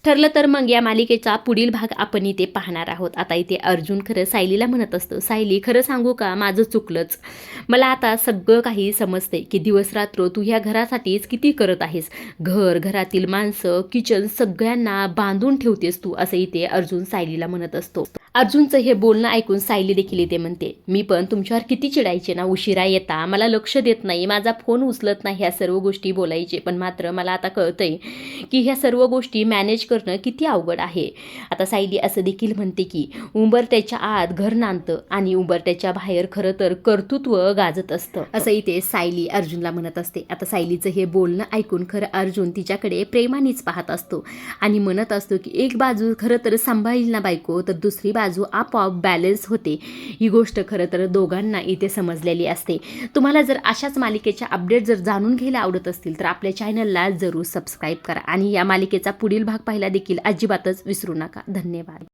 ठरलं तर मग या मालिकेचा पुढील भाग आपण इथे पाहणार आहोत. आता इथे अर्जुन खरं सायलीला म्हणत असतो, सायली खरं सांगू का, माझं चुकलंच. मला आता सगळं काही समजते की दिवसरात्र तू ह्या घरासाठीच किती करत आहेस. घर, घरातील माणसं, किचन सगळ्यांना बांधून ठेवतेस तू, असं इथे अर्जुन सायलीला म्हणत असतो. अर्जुनचं हे बोलणं ऐकून सायली देखील इथे म्हणते, मी पण तुमच्यावर किती चिडायचे ना, उशिरा येता, मला लक्ष देत नाही, माझा फोन उचलत नाही, ह्या सर्व गोष्टी बोलायचे. पण मात्र मला आता कळतंय की ह्या सर्व गोष्टी मॅनेज करणं किती अवघड आहे. आता सायली असं देखील म्हणते की उंबरठ्याच्या आत घर नांदतं आणि उंबरठ्याच्या बाहेर खरं तर कर्तृत्व गाजत असतं, असं इथे सायली अर्जुनला म्हणत असते. आता सायलीचं हे बोलणं ऐकून खरं अर्जुन तिच्याकडे प्रेमानेच पाहत असतो आणि म्हणत असतो की एक बाजू खरं तर सांभाळील ना बायको, तर दुसरी बाजू आपोआप बॅलन्स होते. ही गोष्ट खरं तर दोघांना इथे समजलेली असते. तुम्हाला जर अशाच मालिकेच्या अपडेट जर जाणून घ्यायला आवडत असतील तर आपल्या चॅनलला जरूर सबस्क्राईब करा आणि या मालिकेचा पुढील भाग पाहायला देखील अजिबातच विसरू नका. धन्यवाद.